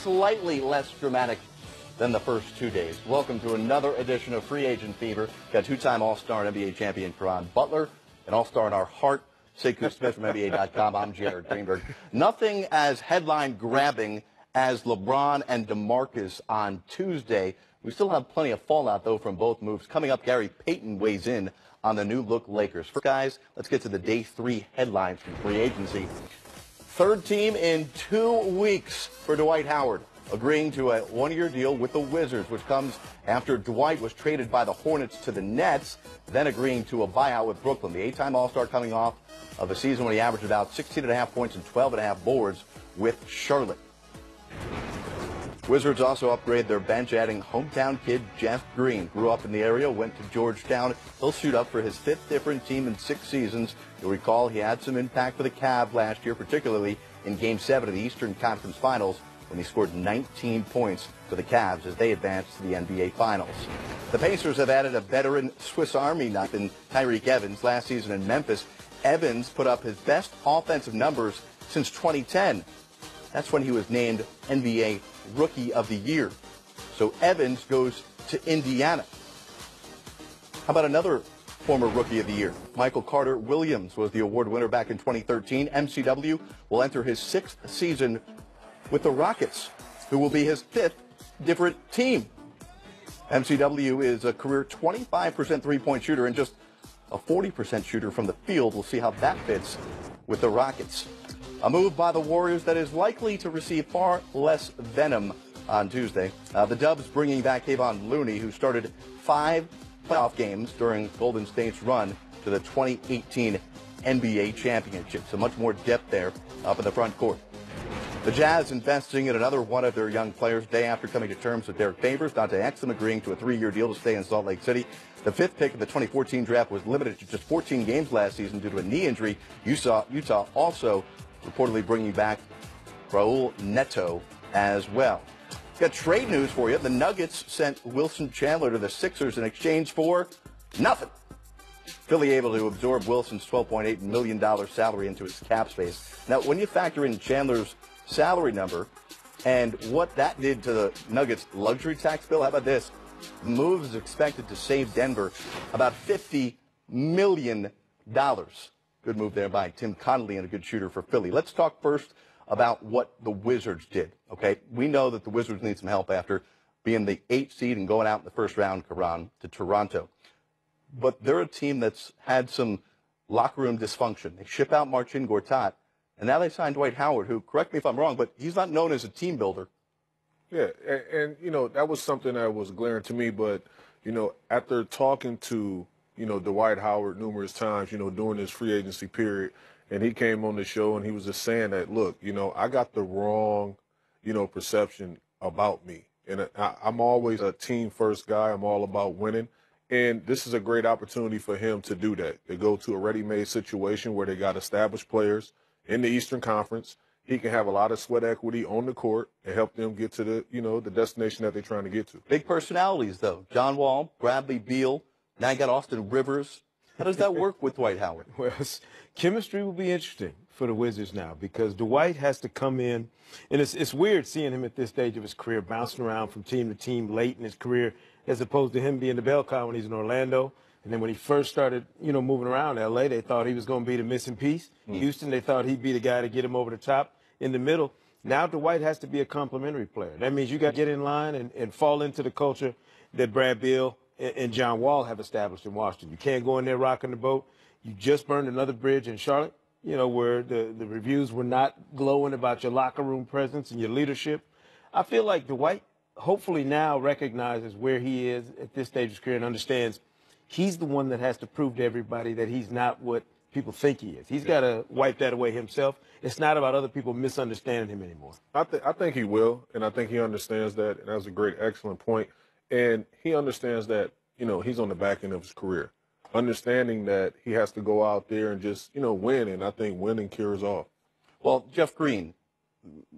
Slightly less dramatic than the first 2 days. Welcome to another edition of Free Agent Fever. Got two-time All-Star and NBA champion Caron Butler, an All-Star in our heart, Sekou Smith from NBA.com. I'm Jared Greenberg. Nothing as headline-grabbing as LeBron and DeMarcus on Tuesday. We still have plenty of fallout, though, from both moves. Coming up, Gary Payton weighs in on the new-look Lakers. First, guys, let's get to the Day 3 headlines from free agency. Third team in 2 weeks for Dwight Howard, agreeing to a one-year deal with the Wizards, which comes after Dwight was traded by the Hornets to the Nets, then agreeing to a buyout with Brooklyn. The 8-time All-Star coming off of a season when he averaged about 16.5 points and 12.5 boards with Charlotte. Wizards also upgrade their bench, adding hometown kid Jeff Green. Grew up in the area, went to Georgetown. He'll suit up for his 5th different team in 6 seasons. You'll recall he had some impact for the Cavs last year, particularly in Game 7 of the Eastern Conference Finals, when he scored 19 points for the Cavs as they advanced to the NBA Finals. The Pacers have added a veteran Swiss Army knife in Tyreke Evans. Last season in Memphis, Evans put up his best offensive numbers since 2010. That's when he was named NBA Rookie of the Year. So Evans goes to Indiana. How about another former Rookie of the Year? Michael Carter Williams was the award winner back in 2013. MCW will enter his 6th season with the Rockets, who will be his 5th different team. MCW is a career 25% three-point shooter and just a 40% shooter from the field. We'll see how that fits with the Rockets. A move by the Warriors that is likely to receive far less venom on Tuesday. The Dubs bringing back Kevon Looney, who started 5 playoff games during Golden State's run to the 2018 NBA championship. So much more depth there up in the front court. The Jazz investing in another one of their young players day after coming to terms with Derek Favors. Dante Exum agreeing to a 3-year deal to stay in Salt Lake City. The 5th pick of the 2014 draft was limited to just 14 games last season due to a knee injury. Utah also reportedly bringing back Raul Neto as well. Got trade news for you. The Nuggets sent Wilson Chandler to the Sixers in exchange for nothing. Philly able to absorb Wilson's $12.8 million salary into its cap space. Now, when you factor in Chandler's salary number and what that did to the Nuggets' luxury tax bill, how about this? The move is expected to save Denver about $50 million. Good move there by Tim Connolly, and a good shooter for Philly. Let's talk first about what the Wizards did, okay? We know that the Wizards need some help after being the 8th seed and going out in the first round, Caron, to Toronto. But they're a team that's had some locker room dysfunction. They ship out Marcin Gortat, and now they signed Dwight Howard, who, correct me if I'm wrong, but he's not known as a team builder. Yeah, and you know, that was something that was glaring to me, but, you know, after talking to Dwight Howard numerous times, during this free agency period. And he came on the show and he was just saying that, look, I got the wrong, perception about me. And I'm always a team first guy. I'm all about winning. And this is a great opportunity for him to do that. They go to a ready-made situation where they got established players in the Eastern Conference. He can have a lot of sweat equity on the court and help them get to the, the destination that they're trying to get to. Big personalities, though. John Wall, Bradley Beal. Now you got Austin Rivers. How does that work with Dwight Howard? Well, chemistry will be interesting for the Wizards now because Dwight has to come in. And it's weird seeing him at this stage of his career bouncing around from team to team late in his career as opposed to him being the bell cow when he's in Orlando. And then when he first started, moving around L.A., they thought he was going to be the missing piece. Houston, they thought he'd be the guy to get him over the top in the middle. Now Dwight has to be a complementary player. That means you got to get in line and fall into the culture that Brad Beal and John Wall have established in Washington. You can't go in there rocking the boat. You just burned another bridge in Charlotte, where the reviews were not glowing about your locker room presence and your leadership. I feel like Dwight hopefully now recognizes where he is at this stage of his career and understands he's the one that has to prove to everybody that he's not what people think he is. He's got to wipe that away himself. It's not about other people misunderstanding him anymore. I think he will, and I think he understands that, and that's a great, excellent point. And he understands that, he's on the back end of his career, understanding that he has to go out there and just, win. And I think winning cures all. Well, Jeff Green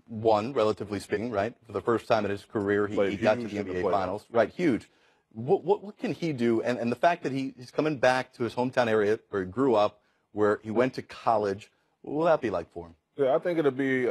won, relatively speaking, right? For the first time in his career, he got to the NBA Finals. Right, huge. What can he do? And the fact that he's coming back to his hometown area where he grew up, where he went to college, what will that be like for him? Yeah, I think it'll be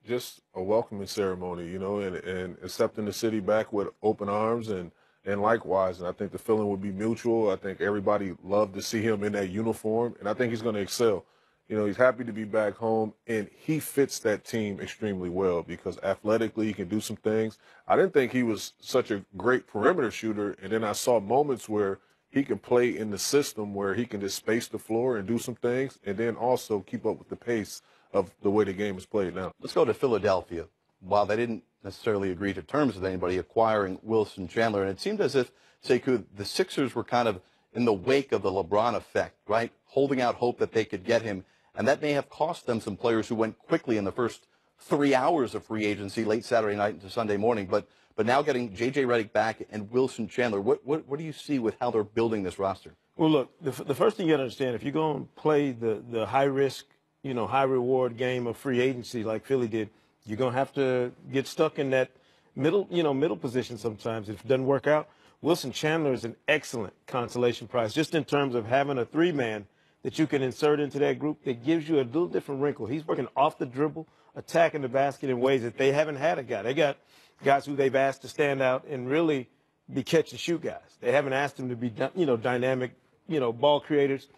just a welcoming ceremony, and accepting the city back with open arms and likewise. And I think the feeling would be mutual. I think everybody loved to see him in that uniform, and I think he's going to excel. He's happy to be back home, and he fits that team extremely well because athletically he can do some things. I didn't think he was such a great perimeter shooter, and then I saw moments where he can play in the system where he can just space the floor and do some things and then also keep up with the pace of the way the game is played now. Let's go to Philadelphia. While they didn't necessarily agree to terms with anybody acquiring Wilson Chandler, and it seemed as if, Sekou, the Sixers were kind of in the wake of the LeBron effect, right? Holding out hope that they could get him. And that may have cost them some players who went quickly in the first 3 hours of free agency, late Saturday night into Sunday morning. But now getting J.J. Redick back and Wilson Chandler, what do you see with how they're building this roster? Well, look, the first thing you got to understand, if you're going to play the high-risk, high-reward game of free agency like Philly did, you're going to have to get stuck in that middle position sometimes. If it doesn't work out, Wilson Chandler is an excellent consolation prize just in terms of having a three-man that you can insert into that group that gives you a little different wrinkle. He's working off the dribble, attacking the basket in ways that they haven't had a guy. They got guys who they've asked to stand out and really be catch-and-shoot guys. They haven't asked them to be, dynamic, ball creators,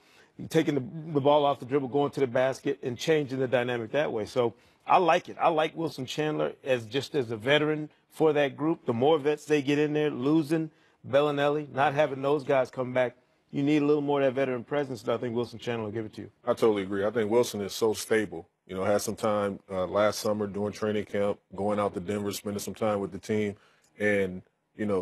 taking the ball off the dribble, going to the basket, and changing the dynamic that way. So I like it. I like Wilson Chandler as a veteran for that group. The more vets they get in there, losing Bellinelli, not having those guys come back, you need a little more of that veteran presence, and I think Wilson Chandler will give it to you. I totally agree. I think Wilson is so stable. Had some time last summer during training camp, going out to Denver, spending some time with the team, and,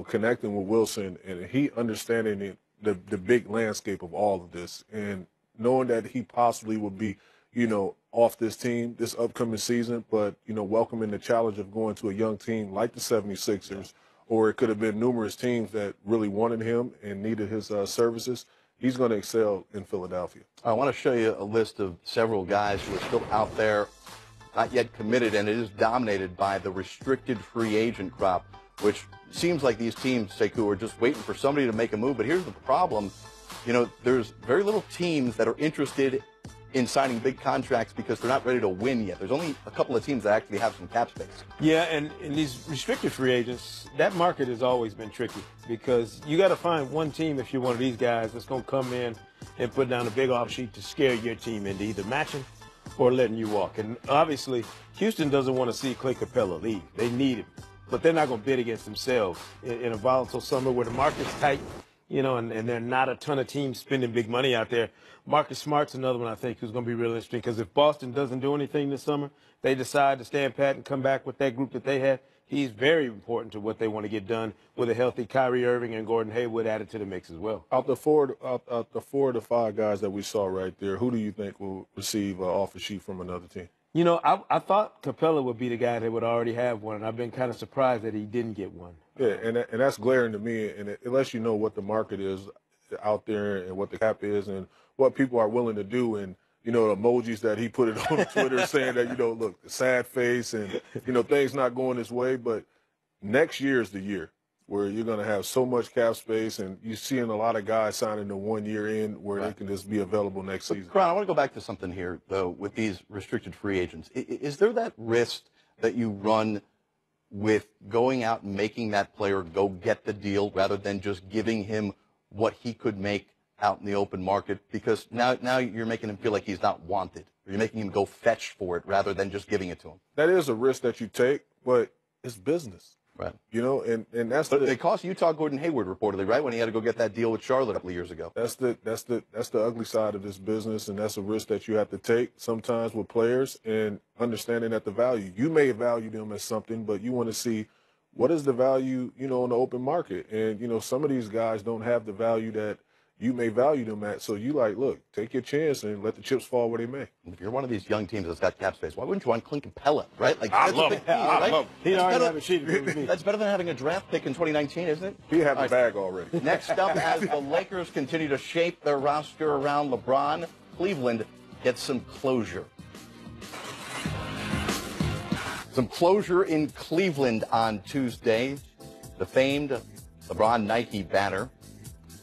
connecting with Wilson, and he understanding the big landscape of all of this, and knowing that he possibly will be, off this team this upcoming season, but, welcoming the challenge of going to a young team like the 76ers, or it could have been numerous teams that really wanted him and needed his services. He's going to excel in Philadelphia. I want to show you a list of several guys who are still out there, not yet committed, and it is dominated by the restricted free agent crop, which seems like these teams, Sekou, are just waiting for somebody to make a move. But here's the problem. There's very little teams that are interested in signing big contracts because they're not ready to win yet. There's only a couple of teams that actually have some cap space. Yeah, and in these restricted free agents, that market has always been tricky because you got to find one team if you're one of these guys that's going to come in and put down a big offshoot to scare your team into either matching or letting you walk. And obviously, Houston doesn't want to see Clay Capella leave. They need him, but they're not going to bid against themselves in a volatile summer where the market's tight. And there are not a ton of teams spending big money out there. Marcus Smart's another one I think who's going to be real interesting because if Boston doesn't do anything this summer, they decide to stand pat and come back with that group that they had. He's very important to what they want to get done with a healthy Kyrie Irving and Gordon Hayward added to the mix as well. Out the four to five guys that we saw right there, who do you think will receive an offer sheet from another team? I thought Capella would be the guy that would already have one, and I've been kind of surprised that he didn't get one. Yeah, and that's glaring to me, and it lets you know what the market is out there and what the cap is and what people are willing to do. And, the emojis that he put it on Twitter saying that, look, the sad face and, things not going his way. But next year is the year where you're going to have so much cap space, and you're seeing a lot of guys signing the 1 year in where they can just be available next season. Karan, I want to go back to something here, though, with these restricted free agents. Is there that risk that you run with going out and making that player go get the deal rather than just giving him what he could make out in the open market? Because now you're making him feel like he's not wanted. Or you're making him go fetch for it rather than just giving it to him. That is a risk that you take, but it's business. Right. And that's but it cost Utah Gordon Hayward reportedly, right, when he had to go get that deal with Charlotte a couple of years ago. That's the ugly side of this business, and that's a risk that you have to take sometimes with players and understanding that the value. You may value them as something, but you want to see what is the value, in the open market. And, some of these guys don't have the value that you may value them at. So you look, take your chance and let the chips fall where they may. If you're one of these young teams that's got cap space, why wouldn't you want Clint Capella, right? I love him. I love him. He already have a sheet with me. That's better than having a draft pick in 2019, isn't it? He had the bag already. Next up, as the Lakers continue to shape their roster around LeBron, Cleveland gets some closure. Some closure in Cleveland on Tuesday. The famed LeBron Nike banner,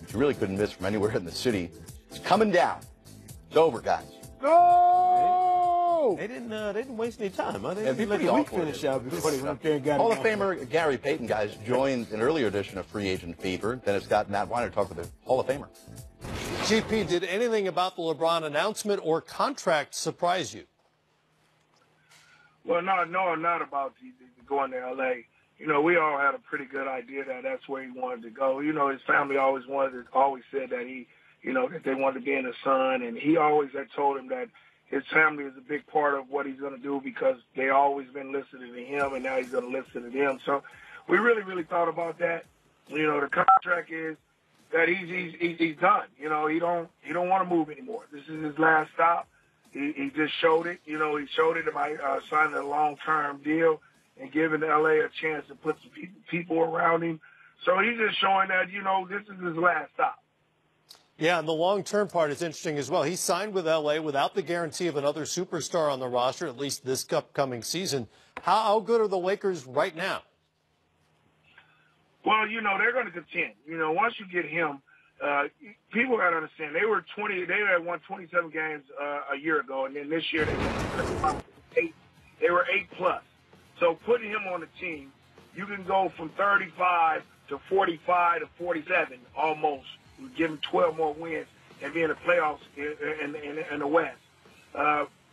which you really couldn't miss from anywhere in the city, it's coming down. It's over, guys. No! go. They didn't waste any time, huh? They It'd be let pretty the week awkward. finish out before they went there and got Hall it of Famer Gary Payton, guys, joined an earlier edition of Free Agent Fever. Dennis Scott and Matt Weiner talk with the Hall of Famer. GP, did anything about the LeBron announcement or contract surprise you? Well, no, not about going to L.A. You know, we all had a pretty good idea that that's where he wanted to go. You know, his family always said that that they wanted to be in the sun, and he always had told him that his family is a big part of what he's going to do because they always been listening to him, and now he's going to listen to them. So we really, really thought about that. You know, the contract is that he's done. You know, he don't want to move anymore. This is his last stop. He just showed it. You know, he showed it by signing a long-term deal and giving L.A. a chance to put some people around him. So he's just showing that, you know, this is his last stop. Yeah, and the long-term part is interesting as well. He signed with L.A. without the guarantee of another superstar on the roster, at least this upcoming season. How good are the Lakers right now? Well, you know, they're going to contend. You know, once you get him, people got to understand, they had won 27 games a year ago, and then this year they were 8+. So putting him on the team, you can go from 35 to 45 to 47 almost. You give him 12 more wins and be in the playoffs in the West.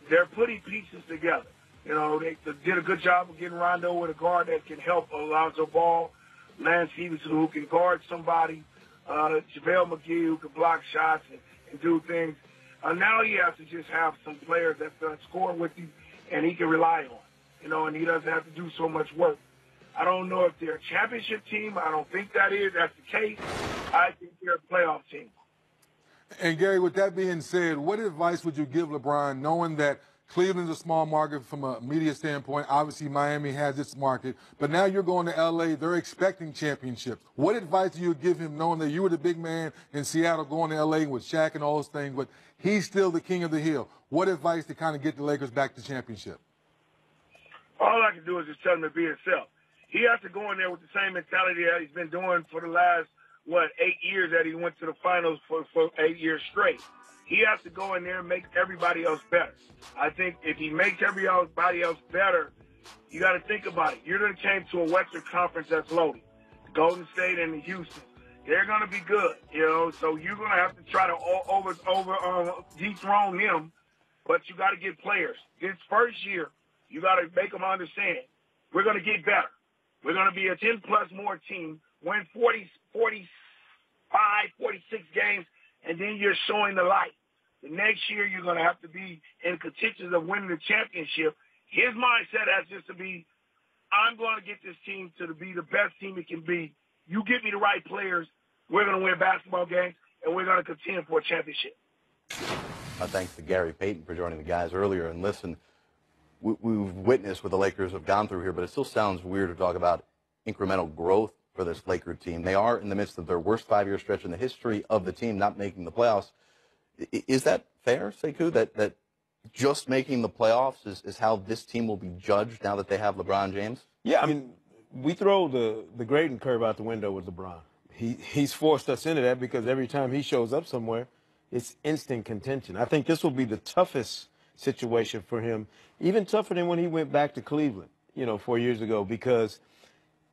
They're putting pieces together. You know, they did a good job of getting Rondo with a guard that can help Alonzo Ball, Lance Stevenson who can guard somebody, JaVale McGee who can block shots and do things. Now he has to just have some players that's going to score with him and he can rely on. You know, and he doesn't have to do so much work. I don't know if they're a championship team. I don't think that's the case. I think they're a playoff team. And, Gary, with that being said, what advice would you give LeBron, knowing that Cleveland's a small market from a media standpoint? Obviously, Miami has its market. But now you're going to L.A. They're expecting championships. What advice do you give him, knowing that you were the big man in Seattle going to L.A. with Shaq and all those things, but he's still the king of the hill? What advice to kind of get the Lakers back to championship? All I can do is just tell him to be himself. He has to go in there with the same mentality that he's been doing for the last, 8 years that he went to the finals for 8 years straight. He has to go in there and make everybody else better. I think if he makes everybody else better, you got to think about it. You're going to change to a Western Conference that's loaded. Golden State and Houston, they're going to be good, you know. So you're going to have to try to dethrone them, but you got to get players. This first year, you got to make them understand we're going to get better. We're going to be a 10-plus more team, win 40, 45, 46 games, and then you're showing the light. The next year, you're going to have to be in contention of winning the championship. His mindset has just to be, I'm going to get this team to be the best team it can be. You get me the right players, we're going to win basketball games, and we're going to contend for a championship. Thanks to Gary Payton for joining the guys earlier. And listen, we've witnessed what the Lakers have gone through here, but it still sounds weird to talk about incremental growth for this Laker team. They are in the midst of their worst 5-year stretch in the history of the team, not making the playoffs. Is that fair, Sekou, that just making the playoffs is how this team will be judged now that they have LeBron James? Yeah, I mean, we throw the grading curve out the window with LeBron. He's forced us into that because every time he shows up somewhere, it's instant contention. I think this will be the toughest situation for him, even tougher than when he went back to Cleveland, 4 years ago, because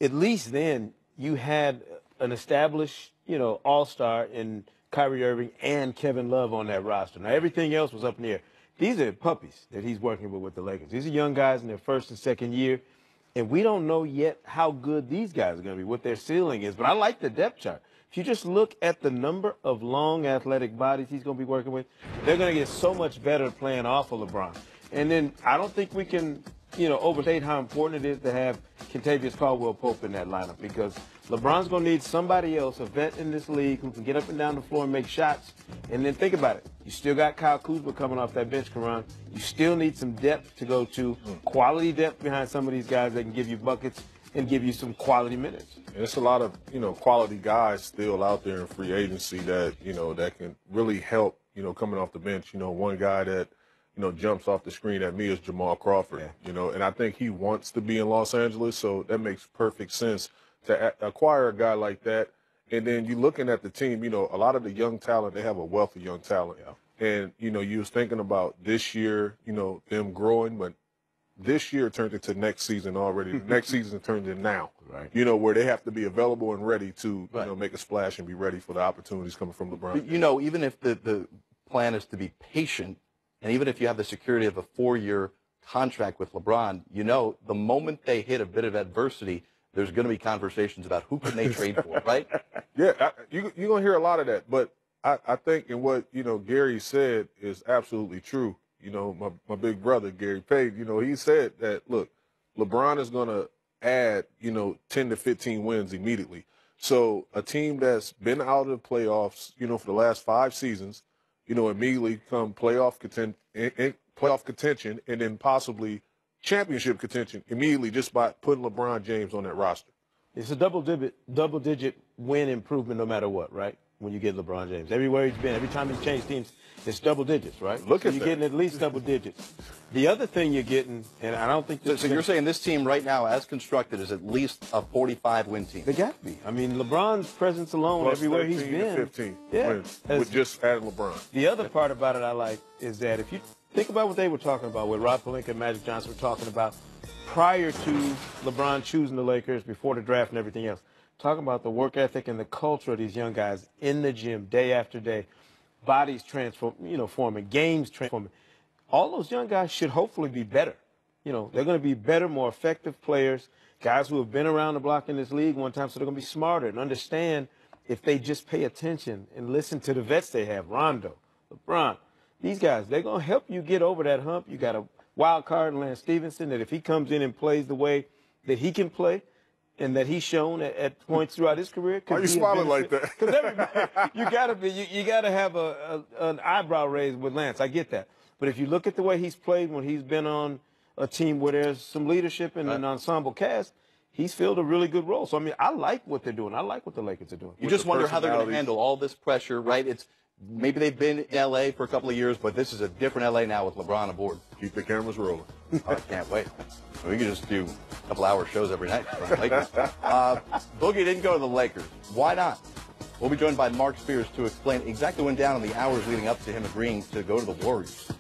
at least then you had an established, all-star in Kyrie Irving and Kevin Love on that roster. Now, everything else was up in the air. These are puppies that he's working with the Lakers. These are young guys in their first and second year, and we don't know yet how good these guys are going to be, what their ceiling is. But I like the depth chart. If you just look at the number of long athletic bodies he's going to be working with, they're going to get so much better playing off of LeBron. And then I don't think we can, overstate how important it is to have Kentavious Caldwell-Pope in that lineup, because LeBron's going to need somebody else, a vet in this league who can get up and down the floor and make shots. And then think about it. You still got Kyle Kuzma coming off that bench, Karan. You still need some depth to go to, quality depth behind some of these guys that can give you buckets and give you some quality minutes. And it's a lot of, quality guys still out there in free agency that, that can really help, coming off the bench. One guy that, jumps off the screen at me is Jamal Crawford, and I think he wants to be in Los Angeles, so that makes perfect sense to acquire a guy like that. And then you're looking at the team, a lot of the young talent, they have a wealth of young talent. Yeah. And, you know, you was thinking about this year, you know, them growing, but this year turned into next season already. The next season turned in now. Right. You know, where they have to be available and ready to, Right. you know, make a splash and be ready for the opportunities coming from LeBron. But, you know, even if the plan is to be patient, and even if you have the security of a 4-year contract with LeBron, you know, the moment they hit a bit of adversity, there's going to be conversations about who can they trade for, right? Yeah, you're going to hear a lot of that. But I think in what, you know, Gary said is absolutely true. You know, my big brother, Gary Payne, you know, he said that, look, LeBron is going to add, you know, 10 to 15 wins immediately. So a team that's been out of the playoffs, you know, for the last 5 seasons, you know, immediately come playoff contention and then possibly championship contention immediately just by putting LeBron James on that roster. It's a double-digit win improvement no matter what, right? When you get LeBron James. Everywhere he's been, every time he's changed teams, it's double digits, right? Look at you're that. getting at least double digits. The other thing you're getting, and I don't think So you're saying this team right now, as constructed, is at least a 45-win team? they got to be. I mean, LeBron's presence alone, Plus everywhere he's 13 to been. 15 yeah. wins with just adding LeBron. The other part about it I like is that if you think about what they were talking about, what Rob Pelinka and Magic Johnson were talking about prior to LeBron choosing the Lakers, before the draft and everything else, talking about the work ethic and the culture of these young guys in the gym day after day, bodies forming, games transforming. All those young guys should hopefully be better. You know, they're going to be better, more effective players, guys who have been around the block in this league one time, so they're going to be smarter and understand if they just pay attention and listen to the vets they have, Rondo, LeBron. These guys, they're going to help you get over that hump. You got a wild card in Lance Stevenson that if he comes in and plays the way that he can play, and that he's shown at points throughout his career. Why are you smiling like that? Because everybody, you gotta have an eyebrow raised with Lance. I get that, but if you look at the way he's played when he's been on a team where there's some leadership and an ensemble cast, he's filled a really good role. So I mean, I like what they're doing. I like what the Lakers are doing. You just wonder how they're going to handle all this pressure, right? It's maybe they've been in L.A. for a couple of years, but this is a different L.A. now with LeBron aboard. Keep the cameras rolling. I can't wait. We could just do a couple-hour shows every night for the Lakers. Boogie didn't go to the Lakers. Why not? We'll be joined by Mark Spears to explain exactly what went down in the hours leading up to him agreeing to go to the Warriors.